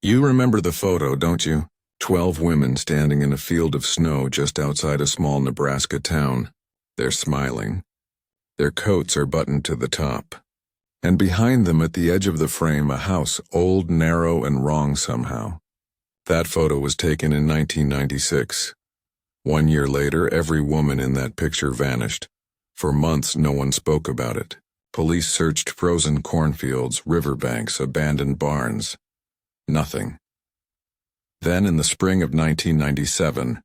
You remember the photo, don't you? 12 women standing in a field of snow just outside a small Nebraska town. They're smiling. Their coats are buttoned to the top. And behind them at the edge of the frame, a house, old, narrow, and wrong somehow. That photo was taken in 1996. 1 year later, every woman in that picture vanished. For months, no one spoke about it. Police searched frozen cornfields, riverbanks, abandoned barns. Nothing. Then, in the spring of 1997,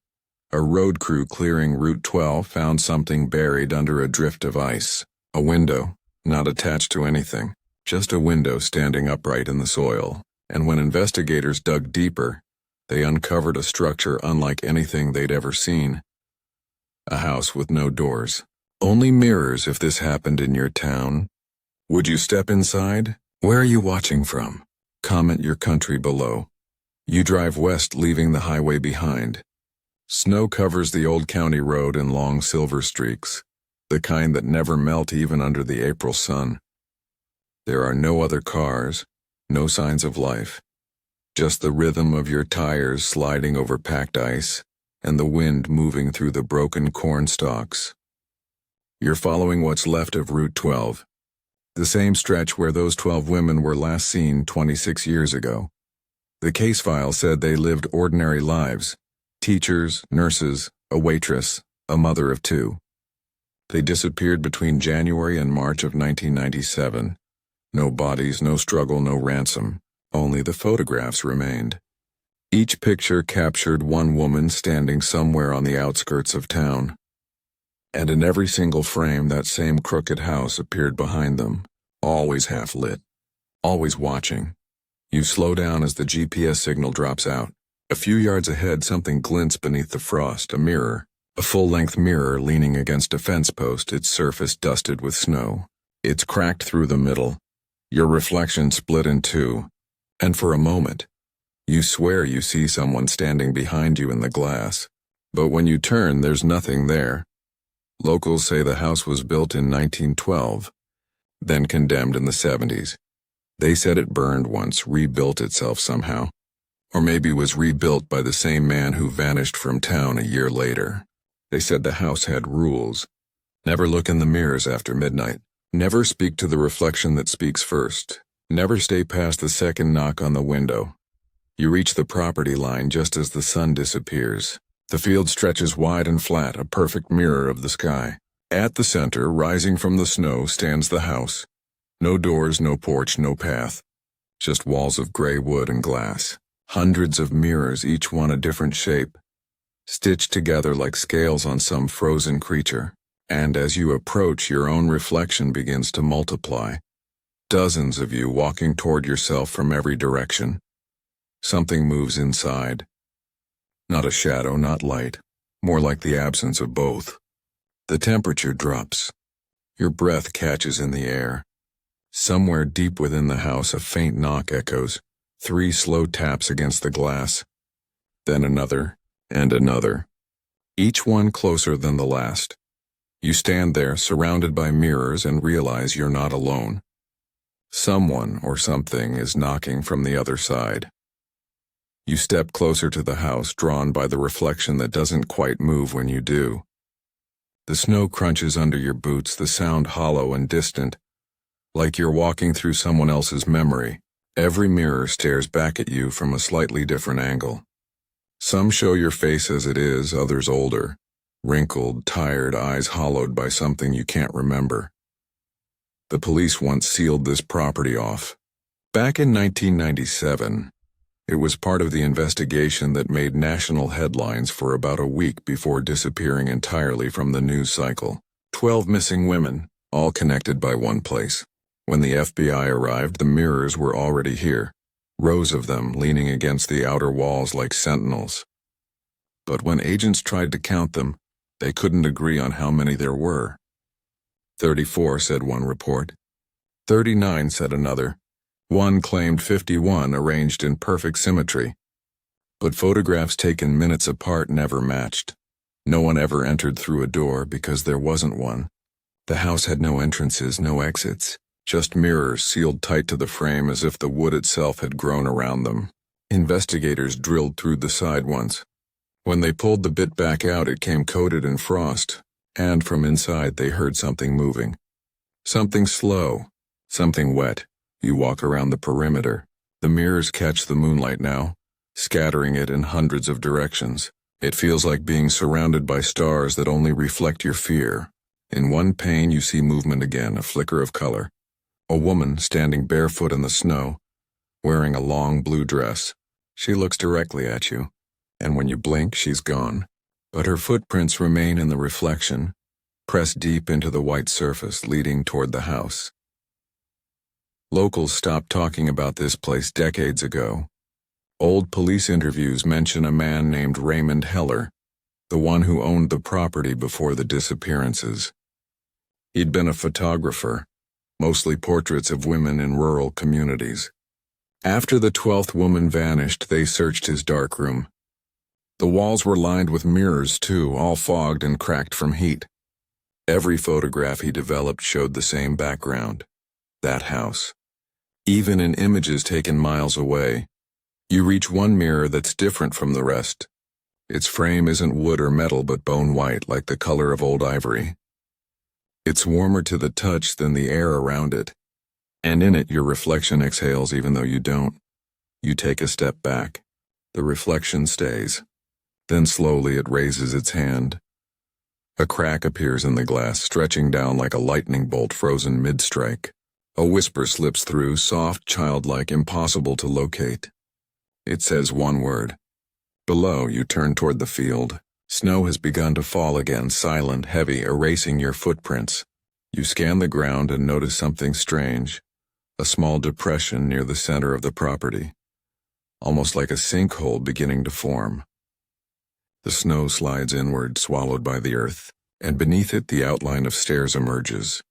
a road crew clearing Route 12 found something buried under a drift of ice. A window, not attached to anything, just a window standing upright in the soil. And when investigators dug deeper, they uncovered a structure unlike anything they'd ever seen. A house with no doors. Only mirrors if this happened in your town. Would you step inside? Where are you watching from? Comment your country below. You drive west, leaving the highway behind. Snow covers the old county road in long silver streaks, the kind that never melt even under the April sun. There are no other cars, no signs of life. Just the rhythm of your tires sliding over packed ice and the wind moving through the broken corn stalks. You're following what's left of Route 12, the same stretch where those 12 women were last seen 26 years ago. The case file said they lived ordinary lives: teachers, nurses, a waitress, a mother of two. They disappeared between January and March of 1997. No bodies, no struggle, no ransom. Only the photographs remained. Each picture captured one woman standing somewhere on the outskirts of town. And in every single frame, that same crooked house appeared behind them, always half lit, always watching. You slow down as the GPS signal drops out. A few yards ahead, something glints beneath the frost, a mirror, a full-length mirror leaning against a fence post, its surface dusted with snow. It's cracked through the middle, your reflection split in two, and for a moment, you swear you see someone standing behind you in the glass. But when you turn, there's nothing there. Locals say the house was built in 1912, then condemned in the 70s. They said it burned once, rebuilt itself somehow. Or maybe was rebuilt by the same man who vanished from town a year later. They said the house had rules. Never look in the mirrors after midnight. Never speak to the reflection that speaks first. Never stay past the second knock on the window. You reach the property line just as the sun disappears. The field stretches wide and flat, a perfect mirror of the sky. At the center, rising from the snow, stands the house. No doors, no porch, no path. Just walls of gray wood and glass. Hundreds of mirrors, each one a different shape, stitched together like scales on some frozen creature. And as you approach, your own reflection begins to multiply. Dozens of you walking toward yourself from every direction. Something moves inside. Not a shadow, not light, more like the absence of both. The temperature drops. Your breath catches in the air. Somewhere deep within the house, a faint knock echoes. 3 slow taps against the glass. Then another, and another. Each one closer than the last. You stand there, surrounded by mirrors, and realize you're not alone. Someone or something is knocking from the other side. You step closer to the house, drawn by the reflection that doesn't quite move when you do. The snow crunches under your boots, the sound hollow and distant, like you're walking through someone else's memory. Every mirror stares back at you from a slightly different angle. Some show your face as it is, others older, wrinkled, tired, eyes hollowed by something you can't remember. The police once sealed this property off. Back in 1997, it was part of the investigation that made national headlines for about a week before disappearing entirely from the news cycle. 12 missing women, all connected by one place. When the FBI arrived, the mirrors were already here, rows of them leaning against the outer walls like sentinels. But when agents tried to count them, they couldn't agree on how many there were. 34, said one report. 39, said another. One claimed 51, arranged in perfect symmetry. But photographs taken minutes apart never matched. No one ever entered through a door because there wasn't one. The house had no entrances, no exits, just mirrors sealed tight to the frame as if the wood itself had grown around them. Investigators drilled through the side once. When they pulled the bit back out, it came coated in frost, and from inside they heard something moving. Something slow, something wet. You walk around the perimeter. The mirrors catch the moonlight now, scattering it in hundreds of directions. It feels like being surrounded by stars that only reflect your fear. In one pane you see movement again, a flicker of color. A woman standing barefoot in the snow, wearing a long blue dress. She looks directly at you, and when you blink, she's gone. But her footprints remain in the reflection, pressed deep into the white surface leading toward the house. Locals stopped talking about this place decades ago. Old police interviews mention a man named Raymond Heller, the one who owned the property before the disappearances. He'd been a photographer, mostly portraits of women in rural communities. After the 12th woman vanished, they searched his darkroom. The walls were lined with mirrors, too, all fogged and cracked from heat. Every photograph he developed showed the same background. That house. Even in images taken miles away, you reach one mirror that's different from the rest. Its frame isn't wood or metal but bone white, like the color of old ivory. It's warmer to the touch than the air around it, and in it your reflection exhales even though you don't. You take a step back. The reflection stays. Then slowly it raises its hand. A crack appears in the glass, stretching down like a lightning bolt frozen mid-strike. A whisper slips through, soft, childlike, impossible to locate. It says one word. Below, you turn toward the field. Snow has begun to fall again, silent, heavy, erasing your footprints. You scan the ground and notice something strange. A small depression near the center of the property. Almost like a sinkhole beginning to form. The snow slides inward, swallowed by the earth, and beneath it the outline of stairs emerges.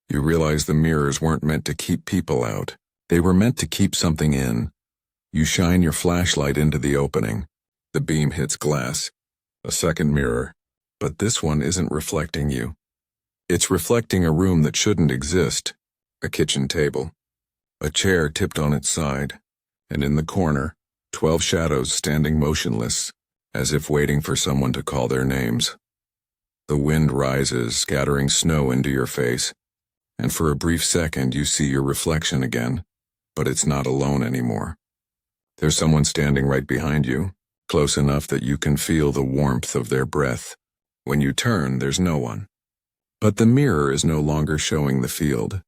You realize the mirrors weren't meant to keep people out. They were meant to keep something in. You shine your flashlight into the opening. The beam hits glass. A second mirror. But this one isn't reflecting you. It's reflecting a room that shouldn't exist. A kitchen table. A chair tipped on its side. And in the corner, 12 shadows standing motionless, as if waiting for someone to call their names. The wind rises, scattering snow into your face. And for a brief second you see your reflection again, but it's not alone anymore. There's someone standing right behind you, close enough that you can feel the warmth of their breath. When you turn, there's no one. But the mirror is no longer showing the field.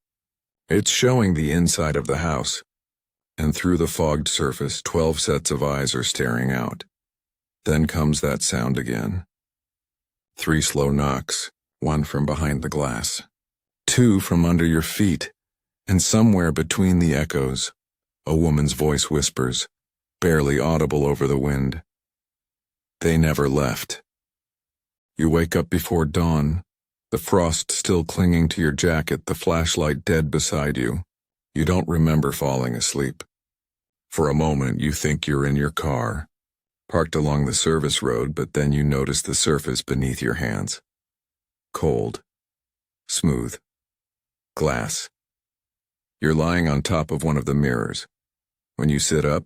It's showing the inside of the house. And through the fogged surface, 12 sets of eyes are staring out. Then comes that sound again. 3 slow knocks, 1 from behind the glass. 2 from under your feet, and somewhere between the echoes, a woman's voice whispers, barely audible over the wind. They never left. You wake up before dawn, the frost still clinging to your jacket, the flashlight dead beside you. You don't remember falling asleep. For a moment you think you're in your car, parked along the service road, but then you notice the surface beneath your hands. Cold. Smooth. Glass. You're lying on top of one of the mirrors. When you sit up,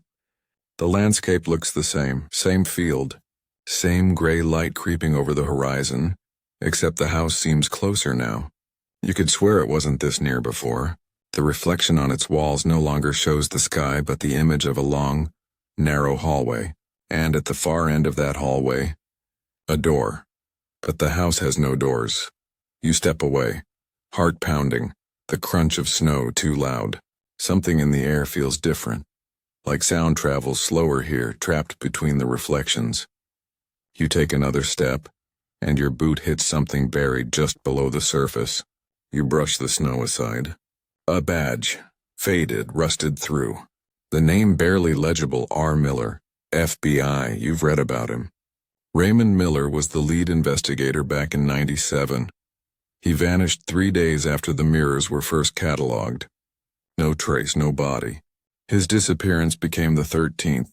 the landscape looks the same field, same gray light creeping over the horizon, except the house seems closer now. You could swear it wasn't this near before. The reflection on its walls no longer shows the sky but the image of a long, narrow hallway, and at the far end of that hallway, a door. But the house has no doors. You step away, heart pounding. The crunch of snow too loud. Something in the air feels different. Like sound travels slower here, trapped between the reflections. You take another step, and your boot hits something buried just below the surface. You brush the snow aside. A badge. Faded, rusted through. The name barely legible, R. Miller. FBI, you've read about him. Raymond Miller was the lead investigator back in '97. He vanished 3 days after the mirrors were first cataloged. No trace, no body. His disappearance became the 13th.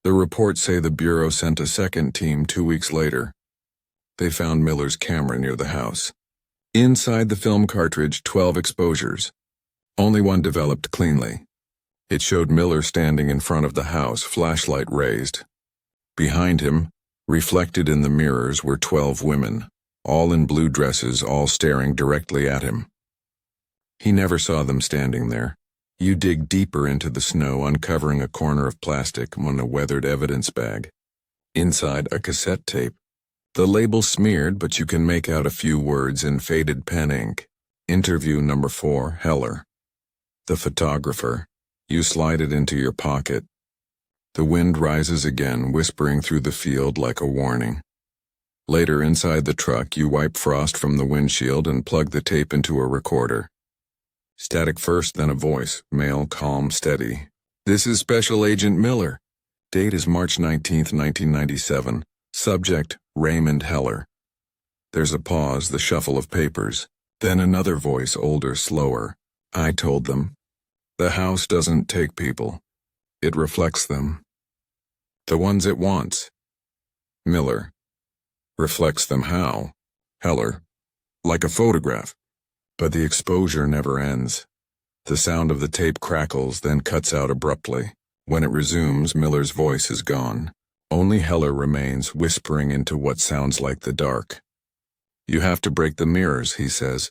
The reports say the Bureau sent a second team 2 weeks later. They found Miller's camera near the house. Inside the film cartridge, 12 exposures. Only one developed cleanly. It showed Miller standing in front of the house, flashlight raised. Behind him, reflected in the mirrors, were 12 women, all in blue dresses, all staring directly at him. He never saw them standing there. You dig deeper into the snow, uncovering a corner of plastic on a weathered evidence bag. Inside, a cassette tape. The label smeared, but you can make out a few words in faded pen ink. Interview number 4, Heller. The photographer. You slide it into your pocket. The wind rises again, whispering through the field like a warning. Later, inside the truck, you wipe frost from the windshield and plug the tape into a recorder. Static first, then a voice, male, calm, steady. This is Special Agent Miller. Date is March 19, 1997. Subject, Raymond Heller. There's a pause, the shuffle of papers. Then another voice, older, slower. I told them. The house doesn't take people. It reflects them. The ones it wants. Miller. Reflects them how? Heller. Like a photograph. But the exposure never ends. The sound of the tape crackles, then cuts out abruptly. When it resumes, Miller's voice is gone. Only Heller remains, whispering into what sounds like the dark. You have to break the mirrors, he says.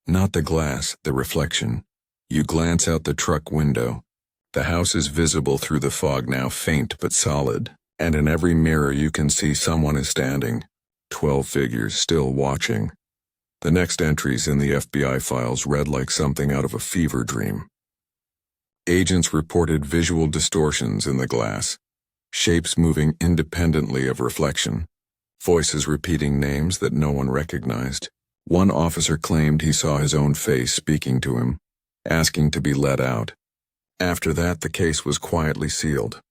Not the glass, the reflection. You glance out the truck window. The house is visible through the fog now, faint but solid, and in every mirror you can see someone is standing. 12 figures still watching. The next entries in the FBI files read like something out of a fever dream. Agents reported visual distortions in the glass, shapes moving independently of reflection, voices repeating names that no one recognized. One officer claimed he saw his own face speaking to him, asking to be let out. After that, the case was quietly sealed.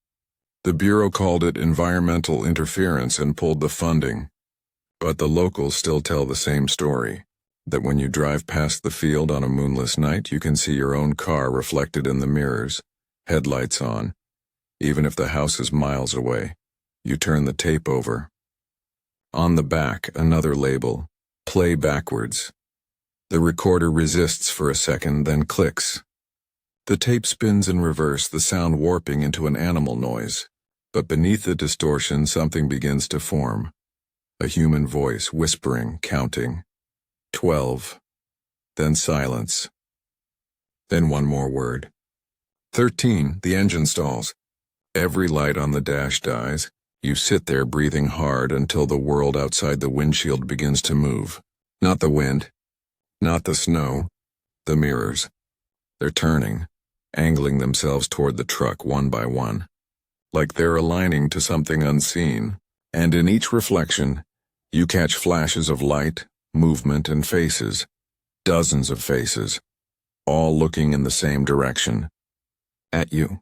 The Bureau called it environmental interference and pulled the funding. But the locals still tell the same story, that when you drive past the field on a moonless night, you can see your own car reflected in the mirrors, headlights on. Even if the house is miles away, you turn the tape over. On the back, another label, play backwards. The recorder resists for a second, then clicks. The tape spins in reverse, the sound warping into an animal noise. But beneath the distortion, something begins to form. A human voice, whispering, counting. 12. Then silence. Then one more word. 13. The engine stalls. Every light on the dash dies. You sit there breathing hard until the world outside the windshield begins to move. Not the wind. Not the snow. The mirrors. They're turning, angling themselves toward the truck one by one. Like they're aligning to something unseen. And in each reflection, you catch flashes of light, movement, and faces. Dozens of faces, all looking in the same direction. At you.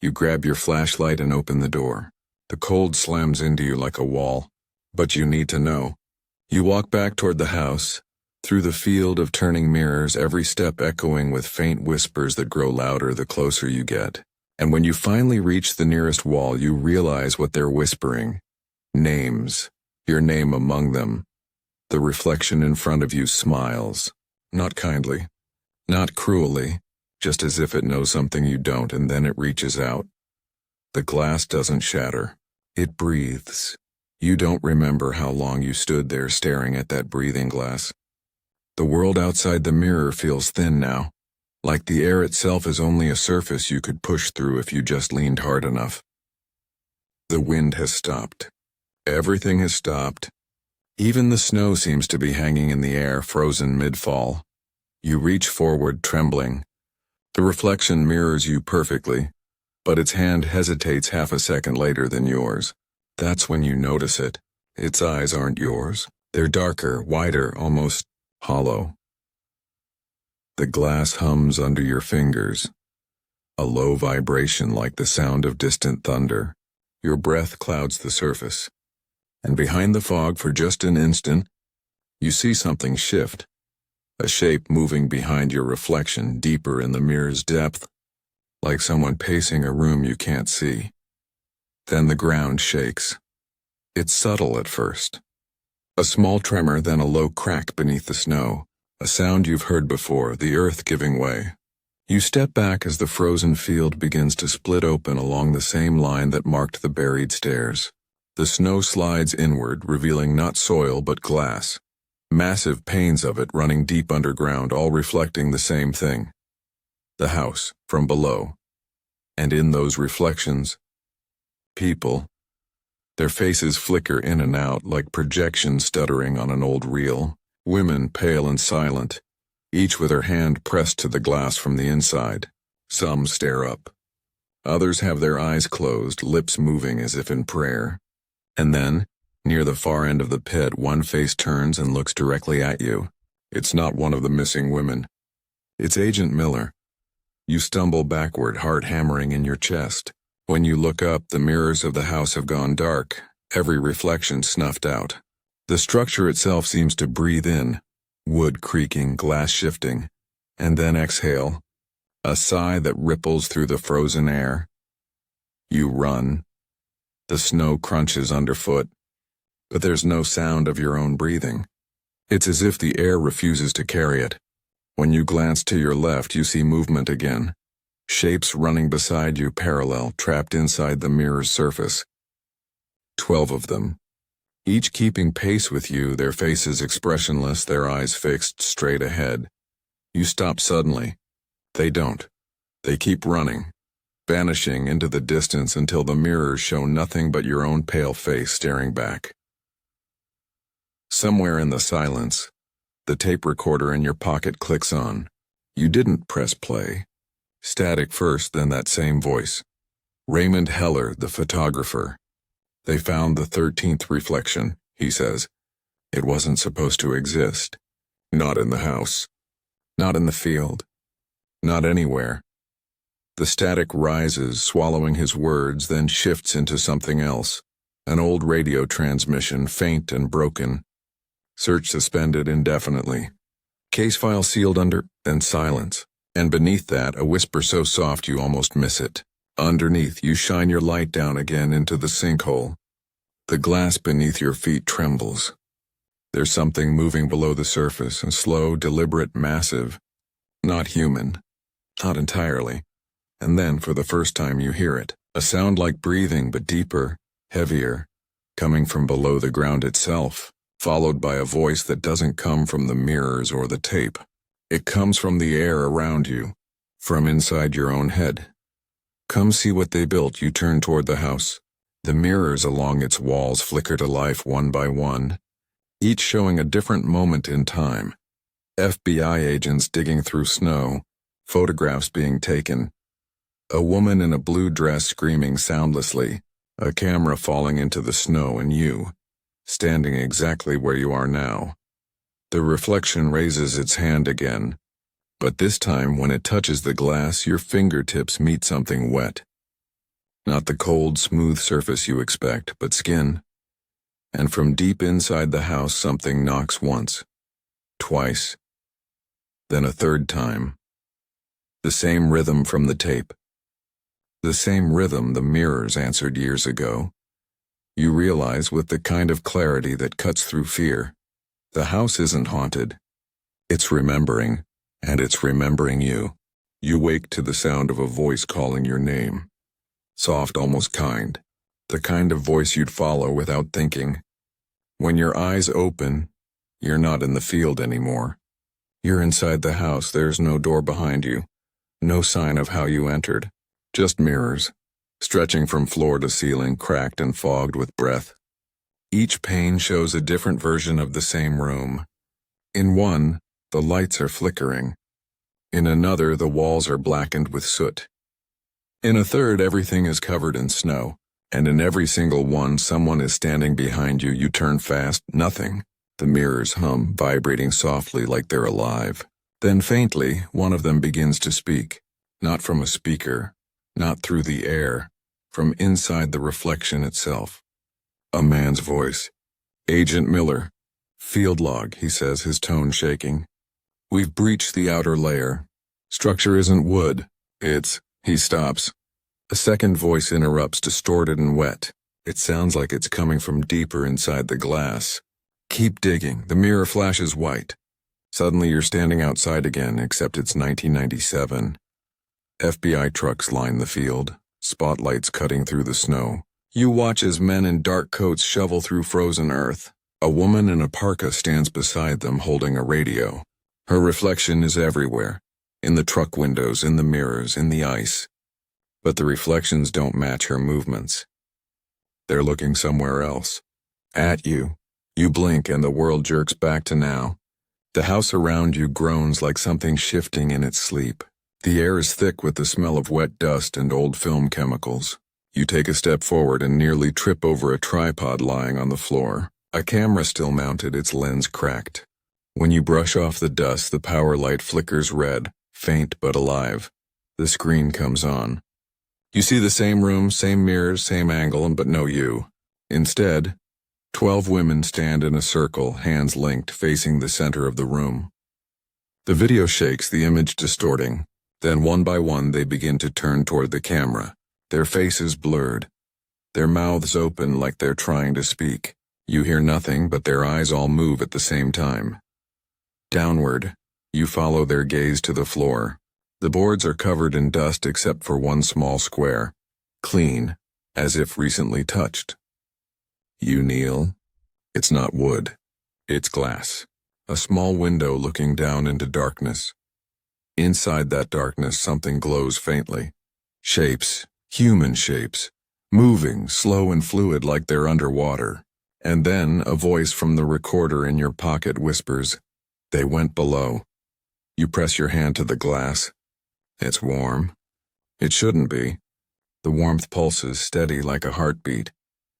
You grab your flashlight and open the door. The cold slams into you like a wall. But you need to know. You walk back toward the house, through the field of turning mirrors, every step echoing with faint whispers that grow louder the closer you get. And when you finally reach the nearest wall, you realize what they're whispering. Names. Your name among them. The reflection in front of you smiles. Not kindly. Not cruelly. Just as if it knows something you don't, and then it reaches out. The glass doesn't shatter. It breathes. You don't remember how long you stood there staring at that breathing glass. The world outside the mirror feels thin now, like the air itself is only a surface you could push through if you just leaned hard enough. The wind has stopped. Everything has stopped. Even the snow seems to be hanging in the air, frozen mid-fall. You reach forward, trembling. The reflection mirrors you perfectly, but its hand hesitates half a second later than yours. That's when you notice it. Its eyes aren't yours. They're darker, wider, almost hollow. The glass hums under your fingers. A low vibration like the sound of distant thunder. Your breath clouds the surface. And behind the fog, for just an instant, you see something shift. A shape moving behind your reflection, deeper in the mirror's depth, like someone pacing a room you can't see. Then the ground shakes. It's subtle at first. A small tremor, then a low crack beneath the snow. A sound you've heard before, the earth giving way. You step back as the frozen field begins to split open along the same line that marked the buried stairs. The snow slides inward, revealing not soil but glass. Massive panes of it running deep underground, all reflecting the same thing. The house, from below. And in those reflections, people. Their faces flicker in and out like projections stuttering on an old reel. Women, pale and silent, each with her hand pressed to the glass from the inside. Some stare up. Others have their eyes closed, lips moving as if in prayer. And then, near the far end of the pit, one face turns and looks directly at you. It's not one of the missing women. It's Agent Miller. You stumble backward, heart hammering in your chest. When you look up, the mirrors of the house have gone dark, every reflection snuffed out. The structure itself seems to breathe in, wood creaking, glass shifting, and then exhale, a sigh that ripples through the frozen air. You run. The snow crunches underfoot, but there's no sound of your own breathing. It's as if the air refuses to carry it. When you glance to your left, you see movement again. Shapes running beside you parallel, trapped inside the mirror's surface. 12 of them. Each keeping pace with you, their faces expressionless, their eyes fixed straight ahead. You stop suddenly. They don't. They keep running, vanishing into the distance until the mirrors show nothing but your own pale face staring back. Somewhere in the silence, the tape recorder in your pocket clicks on. You didn't press play. Static first, then that same voice. Raymond Heller, the photographer. They found the 13th reflection, he says. It wasn't supposed to exist. Not in the house. Not in the field. Not anywhere. The static rises, swallowing his words, then shifts into something else. An old radio transmission, faint and broken. Search suspended indefinitely. Case file sealed under, then silence. And beneath that, a whisper so soft you almost miss it. Underneath, you shine your light down again into the sinkhole. The glass beneath your feet trembles. There's something moving below the surface, and slow, deliberate, massive. Not human. Not entirely. And then, for the first time, you hear it. A sound like breathing, but deeper, heavier, coming from below the ground itself, followed by a voice that doesn't come from the mirrors or the tape. It comes from the air around you, from inside your own head. Come see what they built. You turn toward the house. The mirrors along its walls flicker to life one by one, each showing a different moment in time. FBI agents digging through snow, photographs being taken, a woman in a blue dress screaming soundlessly, a camera falling into the snow, and you, standing exactly where you are now. The reflection raises its hand again, but this time when it touches the glass, your fingertips meet something wet. Not the cold, smooth surface you expect, but skin. And from deep inside the house, something knocks once, twice, then a third time. The same rhythm from the tape. The same rhythm the mirrors answered years ago. You realize with the kind of clarity that cuts through fear. The house isn't haunted. It's remembering, and it's remembering you. You wake to the sound of a voice calling your name. Soft, almost kind. The kind of voice you'd follow without thinking. When your eyes open, you're not in the field anymore. You're inside the house. There's no door behind you. No sign of how you entered. Just mirrors, stretching from floor to ceiling, cracked and fogged with breath. Each pane shows a different version of the same room. In one, the lights are flickering. In another, the walls are blackened with soot. In a third, everything is covered in snow. And in every single one, someone is standing behind you. You turn fast, nothing. The mirrors hum, vibrating softly like they're alive. Then faintly, one of them begins to speak. Not from a speaker, not through the air, from inside the reflection itself. A man's voice. Agent Miller. Field log, he says, his tone shaking. We've breached the outer layer. Structure isn't wood. It's... He stops. A second voice interrupts, distorted and wet. It sounds like it's coming from deeper inside the glass. Keep digging. The mirror flashes white. Suddenly you're standing outside again, except it's 1997. FBI trucks line the field, spotlights cutting through the snow. You watch as men in dark coats shovel through frozen earth. A woman in a parka stands beside them holding a radio. Her reflection is everywhere, in the truck windows, in the mirrors, in the ice. But the reflections don't match her movements. They're looking somewhere else. At you. You blink and the world jerks back to now. The house around you groans like something shifting in its sleep. The air is thick with the smell of wet dust and old film chemicals. You take a step forward and nearly trip over a tripod lying on the floor. A camera still mounted, its lens cracked. When you brush off the dust, the power light flickers red, faint but alive. The screen comes on. You see the same room, same mirrors, same angle, but no you. Instead, 12 women stand in a circle, hands linked, facing the center of the room. The video shakes, the image distorting. Then one by one they begin to turn toward the camera, their faces blurred, their mouths open like they're trying to speak. You hear nothing, but their eyes all move at the same time. Downward, you follow their gaze to the floor. The boards are covered in dust except for one small square, clean, as if recently touched. You kneel. It's not wood. It's glass. A small window looking down into darkness. Inside that darkness, something glows faintly. Shapes, human shapes, moving, slow and fluid like they're underwater. And then a voice from the recorder in your pocket whispers, "They went below." You press your hand to the glass. It's warm. It shouldn't be. The warmth pulses steady like a heartbeat.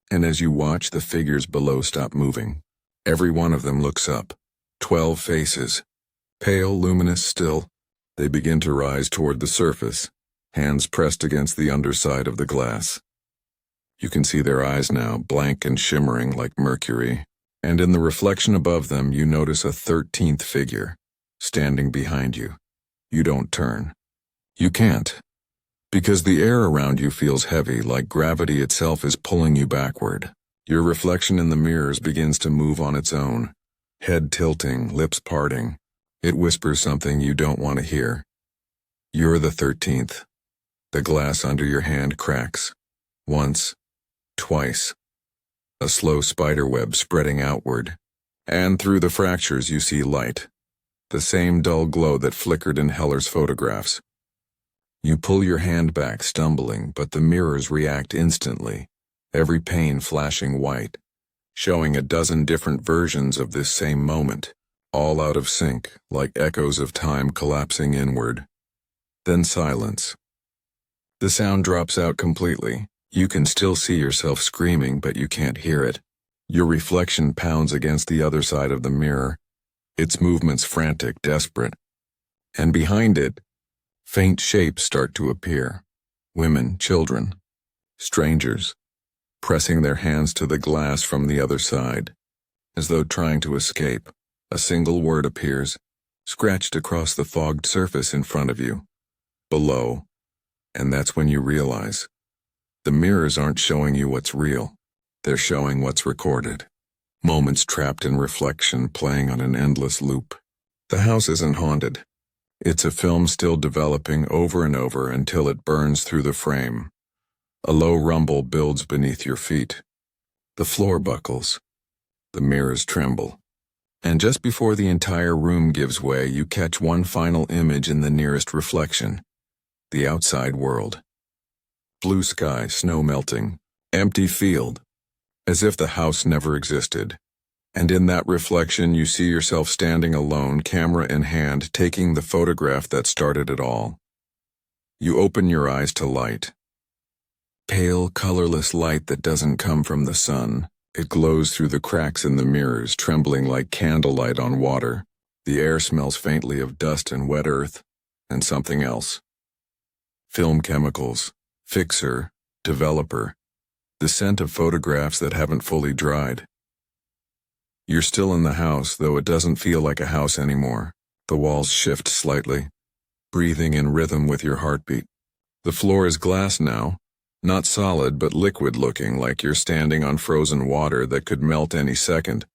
And as you watch, the figures below stop moving. Every one of them looks up. 12 faces. Pale, luminous still. They begin to rise toward the surface, hands pressed against the underside of the glass. You can see their eyes now, blank and shimmering like mercury. And in the reflection above them, you notice a 13th figure, standing behind you. You don't turn. You can't. Because the air around you feels heavy, like gravity itself is pulling you backward. Your reflection in the mirrors begins to move on its own, head tilting, lips parting. It whispers something you don't want to hear. You're the 13th. The glass under your hand cracks. Once, twice. A slow spiderweb spreading outward. And through the fractures you see light. The same dull glow that flickered in Heller's photographs. You pull your hand back, stumbling, but the mirrors react instantly, every pane flashing white, showing a dozen different versions of this same moment, all out of sync, like echoes of time collapsing inward. Then silence. The sound drops out completely. You can still see yourself screaming, but you can't hear it. Your reflection pounds against the other side of the mirror, its movements frantic, desperate. And behind it, faint shapes start to appear. Women, children, strangers, pressing their hands to the glass from the other side, as though trying to escape. A single word appears, scratched across the fogged surface in front of you. Below. And that's when you realize. The mirrors aren't showing you what's real. They're showing what's recorded. Moments trapped in reflection, playing on an endless loop. The house isn't haunted. It's a film still developing over and over until it burns through the frame. A low rumble builds beneath your feet. The floor buckles. The mirrors tremble. And just before the entire room gives way, you catch one final image in the nearest reflection. The outside world. Blue sky, snow melting, empty field, as if the house never existed. And in that reflection you see yourself standing alone, camera in hand, taking the photograph that started it all. You open your eyes to light. Pale, colorless light that doesn't come from the sun. It glows through the cracks in the mirrors, trembling like candlelight on water. The air smells faintly of dust and wet earth, and something else. Film chemicals, fixer, developer, the scent of photographs that haven't fully dried. You're still in the house, though it doesn't feel like a house anymore. The walls shift slightly, breathing in rhythm with your heartbeat. The floor is glass now, not solid but liquid-looking, like you're standing on frozen water that could melt any second.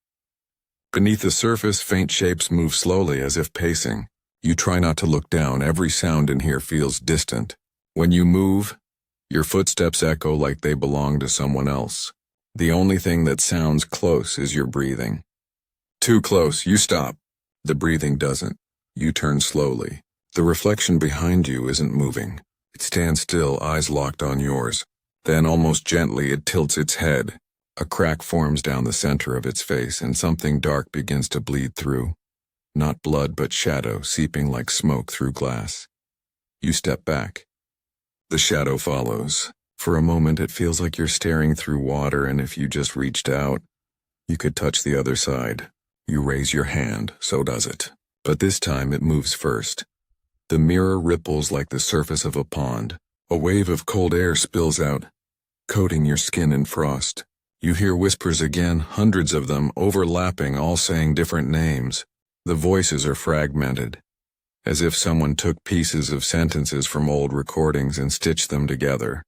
Beneath the surface, faint shapes move slowly as if pacing. You try not to look down. Every sound in here feels distant. When you move, your footsteps echo like they belong to someone else. The only thing that sounds close is your breathing. Too close, you stop. The breathing doesn't. You turn slowly. The reflection behind you isn't moving. It stands still, eyes locked on yours. Then, almost gently, it tilts its head. A crack forms down the center of its face, and something dark begins to bleed through. Not blood, but shadow, seeping like smoke through glass. You step back. The shadow follows. For a moment, it feels like you're staring through water, and if you just reached out, you could touch the other side. You raise your hand, so does it. But this time, it moves first. The mirror ripples like the surface of a pond. A wave of cold air spills out, coating your skin in frost. You hear whispers again, hundreds of them, overlapping, all saying different names. The voices are fragmented, as if someone took pieces of sentences from old recordings and stitched them together.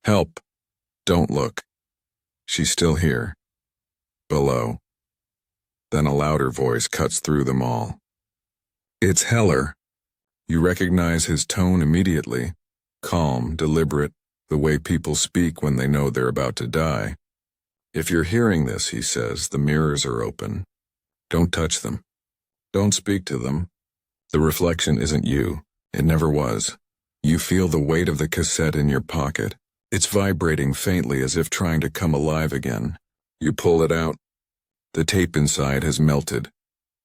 Help! Don't look. She's still here. Below. Then a louder voice cuts through them all. It's Heller. You recognize his tone immediately. Calm, deliberate, the way people speak when they know they're about to die. If you're hearing this, he says, the mirrors are open. Don't touch them. Don't speak to them. The reflection isn't you. It never was. You feel the weight of the cassette in your pocket. It's vibrating faintly as if trying to come alive again. You pull it out. The tape inside has melted,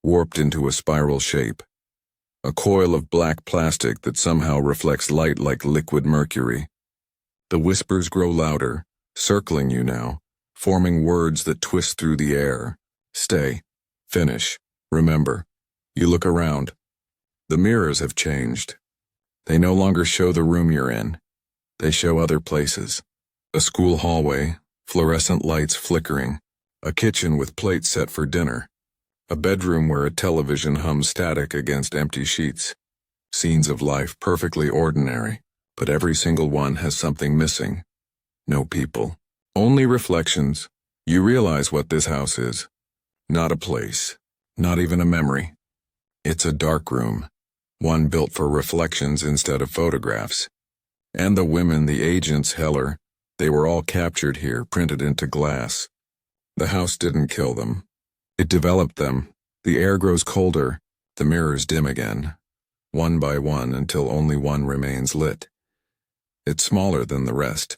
warped into a spiral shape. A coil of black plastic that somehow reflects light like liquid mercury. The whispers grow louder, circling you now, forming words that twist through the air. Stay. Finish. Remember. You look around. The mirrors have changed. They no longer show the room you're in. They show other places. A school hallway, fluorescent lights flickering, a kitchen with plates set for dinner, a bedroom where a television hums static against empty sheets. Scenes of life perfectly ordinary, but every single one has something missing. No people. Only reflections. You realize what this house is. Not a place. Not even a memory. It's a dark room. One built for reflections instead of photographs. And the women, the agents, Heller, they were all captured here, printed into glass. The house didn't kill them. It developed them. The air grows colder. The mirrors dim again. One by one until only one remains lit. It's smaller than the rest.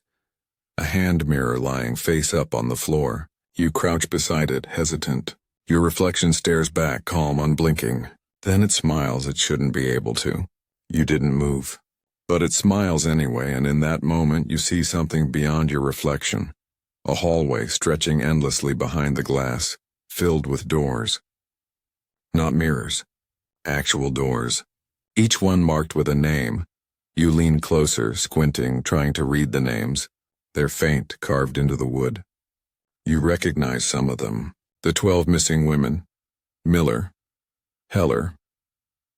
A hand mirror lying face up on the floor. You crouch beside it, hesitant. Your reflection stares back, calm, unblinking. Then it smiles. It shouldn't be able to. You didn't move. But it smiles anyway, and in that moment you see something beyond your reflection. A hallway stretching endlessly behind the glass, filled with doors. Not mirrors. Actual doors. Each one marked with a name. You lean closer, squinting, trying to read the names. They're faint, carved into the wood. You recognize some of them. The 12 missing women. Miller. Heller.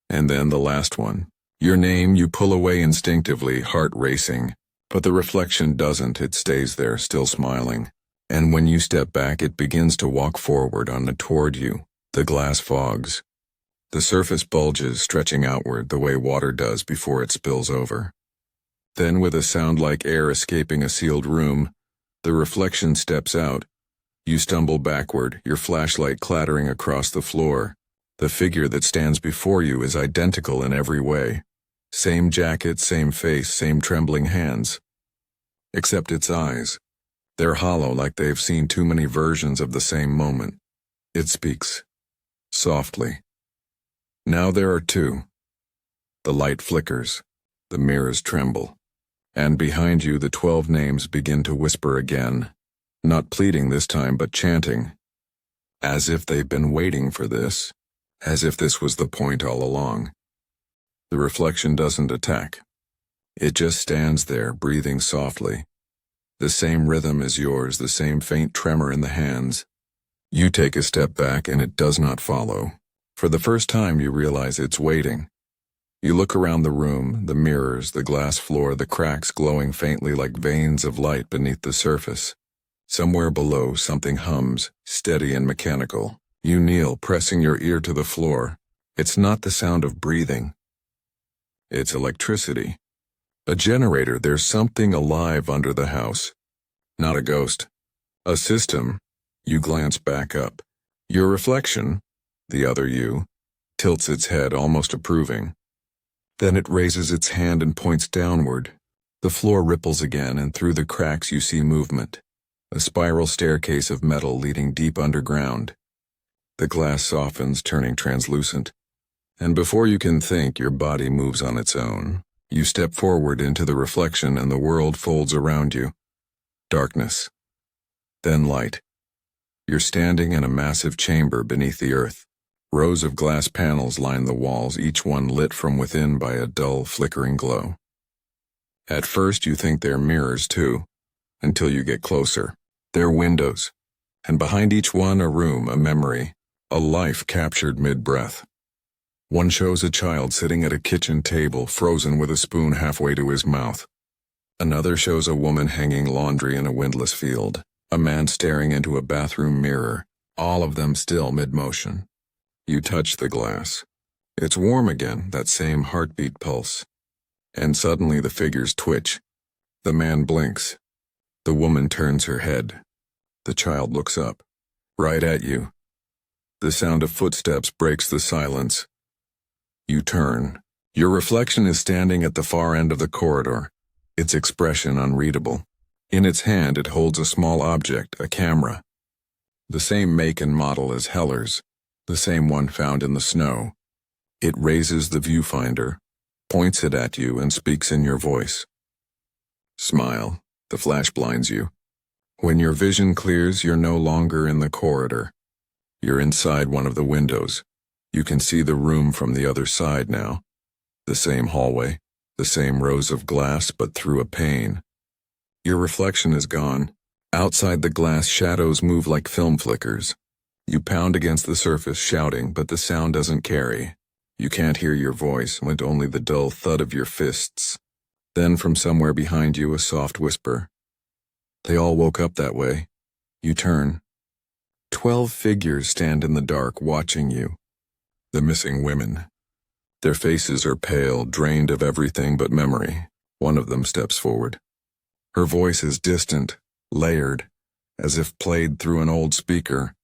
And then the last one. Your name you pull away instinctively, heart racing. But the reflection doesn't, it stays there, still smiling. And when you step back, it begins to walk forward toward you. The glass fogs. The surface bulges, stretching outward the way water does before it spills over. Then, with a sound like air escaping a sealed room, the reflection steps out. You stumble backward, your flashlight clattering across the floor. The figure that stands before you is identical in every way. Same jacket, same face, same trembling hands. Except its eyes. They're hollow, like they've seen too many versions of the same moment. It speaks. Softly. Now there are two. The light flickers. The mirrors tremble. And behind you the 12 names begin to whisper again. Not pleading this time, but chanting. As if they've been waiting for this. As if this was the point all along. The reflection doesn't attack. It just stands there, breathing softly. The same rhythm as yours, the same faint tremor in the hands. You take a step back and it does not follow. For the first time you realize it's waiting. You look around the room, the mirrors, the glass floor, the cracks glowing faintly like veins of light beneath the surface. Somewhere below, something hums, steady and mechanical. You kneel, pressing your ear to the floor. It's not the sound of breathing. It's electricity. A generator. There's something alive under the house. Not a ghost. A system. You glance back up. Your reflection, the other you, tilts its head, almost approving. Then it raises its hand and points downward. The floor ripples again, and through the cracks you see movement. A spiral staircase of metal leading deep underground. The glass softens, turning translucent. And before you can think, your body moves on its own. You step forward into the reflection, and the world folds around you. Darkness. Then light. You're standing in a massive chamber beneath the earth. Rows of glass panels line the walls, each one lit from within by a dull, flickering glow. At first you think they're mirrors too, until you get closer. They're windows, and behind each one a room, a memory, a life captured mid-breath. One shows a child sitting at a kitchen table, frozen with a spoon halfway to his mouth. Another shows a woman hanging laundry in a windless field, a man staring into a bathroom mirror, all of them still mid-motion. You touch the glass. It's warm again, that same heartbeat pulse. And suddenly the figures twitch. The man blinks. The woman turns her head. The child looks up, right at you. The sound of footsteps breaks the silence. You turn. Your reflection is standing at the far end of the corridor, its expression unreadable. In its hand it holds a small object, a camera. The same make and model as Heller's, the same one found in the snow. It raises the viewfinder, points it at you, and speaks in your voice. Smile. The flash blinds you. When your vision clears, you're no longer in the corridor. You're inside one of the windows. You can see the room from the other side now. The same hallway, the same rows of glass, but through a pane. Your reflection is gone. Outside the glass, shadows move like film flickers. You pound against the surface, shouting, but the sound doesn't carry. You can't hear your voice, but only the dull thud of your fists. Then from somewhere behind you, a soft whisper. They all woke up that way. You turn. 12 figures stand in the dark, watching you. The missing women. Their faces are pale, drained of everything but memory. One of them steps forward. Her voice is distant, layered, as if played through an old speaker.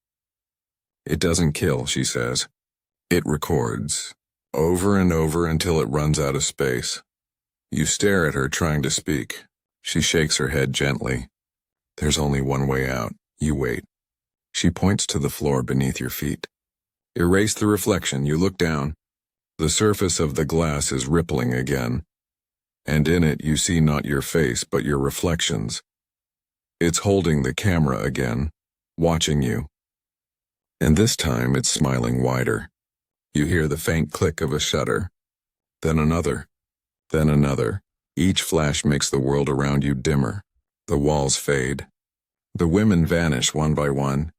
It doesn't kill, she says. It records, over and over until it runs out of space. You stare at her, trying to speak. She shakes her head gently. There's only one way out. You wait. She points to the floor beneath your feet. Erase the reflection. You look down. The surface of the glass is rippling again. And in it you see not your face, but your reflections. It's holding the camera again, watching you. And this time it's smiling wider. You hear the faint click of a shutter. Then another. Then another. Each flash makes the world around you dimmer. The walls fade. The women vanish one by one.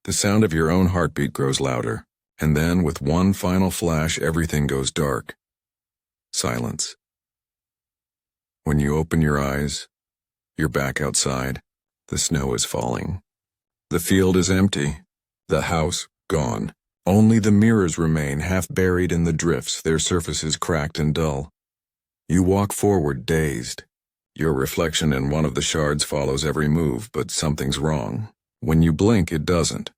The sound of your own heartbeat grows louder. And then, with one final flash, everything goes dark. Silence. When you open your eyes, you're back outside. The snow is falling. The field is empty. The house gone. Only the mirrors remain, half buried in the drifts, their surfaces cracked and dull. You walk forward, dazed. Your reflection in one of the shards follows every move, but something's wrong. When you blink, it doesn't.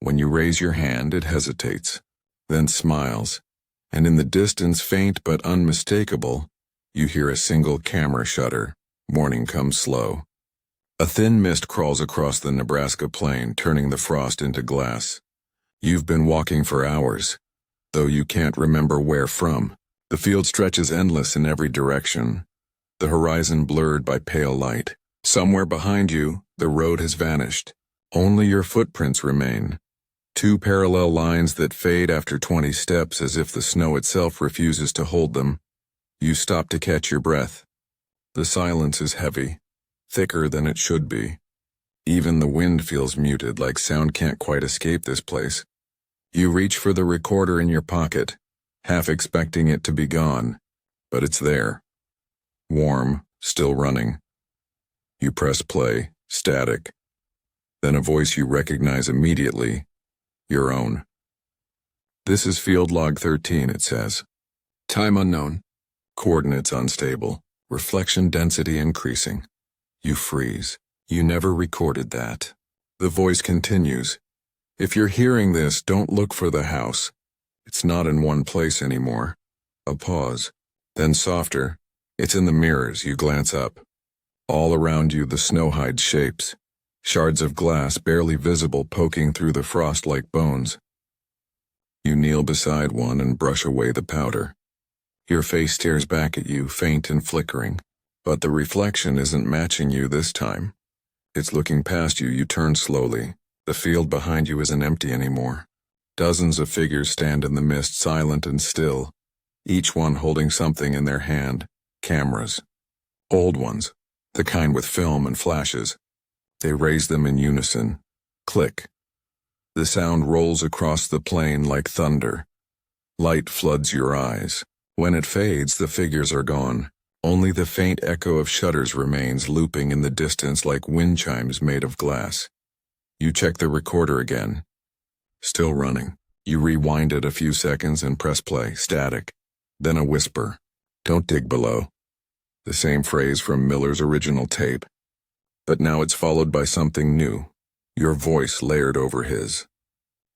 When you raise your hand, it hesitates, then smiles, and in the distance, faint but unmistakable, you hear a single camera shutter. Morning comes slow. A thin mist crawls across the Nebraska plain, turning the frost into glass. You've been walking for hours, though you can't remember where from. The field stretches endless in every direction, the horizon blurred by pale light. Somewhere behind you, the road has vanished. Only your footprints remain. 2 parallel lines that fade after 20 steps, as if the snow itself refuses to hold them. You stop to catch your breath. The silence is heavy, thicker than it should be. Even the wind feels muted, like sound can't quite escape this place. You reach for the recorder in your pocket, half expecting it to be gone, but it's there. Warm, still running. You press play, static. Then a voice you recognize immediately. Your own. This is field log 13, it says. Time unknown. Coordinates unstable. Reflection density increasing. You freeze. You never recorded that. The voice continues. If you're hearing this, don't look for the house. It's not in one place anymore. A pause. Then softer. It's in the mirrors. You glance up. All around you the snow hides shapes. Shards of glass barely visible poking through the frost like bones. You kneel beside one and brush away the powder. Your face stares back at you, faint and flickering. But the reflection isn't matching you this time. It's looking past you. You turn slowly. The field behind you isn't empty anymore. Dozens of figures stand in the mist, silent and still, each one holding something in their hand. Cameras. Old ones, the kind with film and flashes. They raise them in unison. Click. The sound rolls across the plain like thunder. Light floods your eyes. When it fades, the figures are gone. Only the faint echo of shutters remains, looping in the distance like wind chimes made of glass. You check the recorder again. Still running. You rewind it a few seconds and press play. Static. Then a whisper. Don't dig below. The same phrase from Miller's original tape. But now it's followed by something new. Your voice layered over his.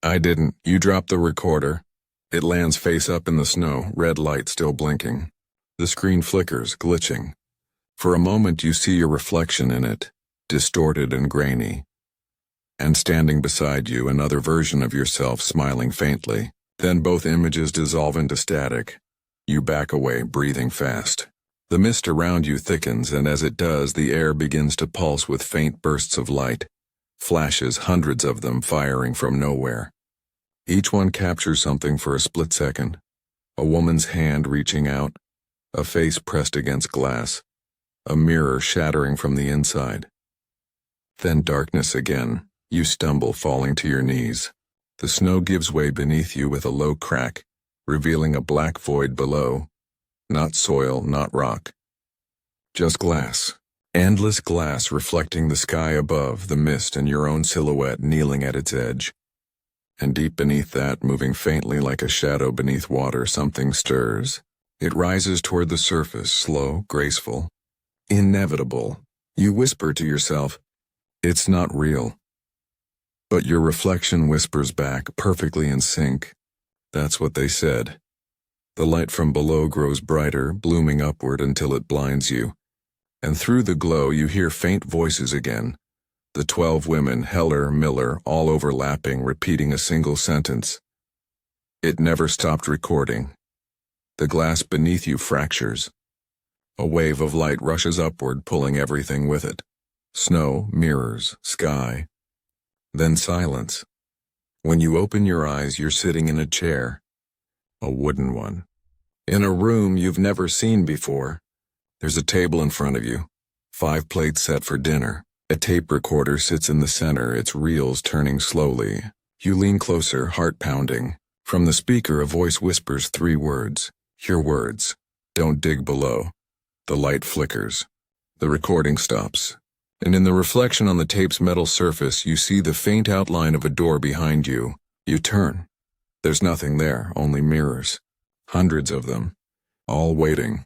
I didn't. You drop the recorder. It lands face up in the snow, red light still blinking. The screen flickers, glitching. For a moment you see your reflection in it, distorted and grainy. And standing beside you, another version of yourself smiling faintly. Then both images dissolve into static. You back away, breathing fast. The mist around you thickens, and as it does, the air begins to pulse with faint bursts of light. Flashes, hundreds of them firing from nowhere. Each one captures something for a split second. A woman's hand reaching out. A face pressed against glass. A mirror shattering from the inside. Then darkness again. You stumble, falling to your knees. The snow gives way beneath you with a low crack, revealing a black void below. Not soil, not rock. Just glass. Endless glass reflecting the sky above, the mist, and your own silhouette kneeling at its edge. And deep beneath that, moving faintly like a shadow beneath water, something stirs. It rises toward the surface, slow, graceful. Inevitable. You whisper to yourself, it's not real. But your reflection whispers back, perfectly in sync. That's what they said. The light from below grows brighter, blooming upward until it blinds you. And through the glow you hear faint voices again. The 12 women, Heller, Miller, all overlapping, repeating a single sentence. It never stopped recording. The glass beneath you fractures. A wave of light rushes upward, pulling everything with it. Snow, mirrors, sky. Then silence. When you open your eyes, you're sitting in a chair. A wooden one. In a room you've never seen before. There's a table in front of you. 5 plates set for dinner. A tape recorder sits in the center, its reels turning slowly. You lean closer, heart pounding. From the speaker, a voice whispers 3 words. Your words. Don't dig below. The light flickers. The recording stops. And in the reflection on the tape's metal surface, you see the faint outline of a door behind you. You turn. There's nothing there, only mirrors. Hundreds of them. All waiting.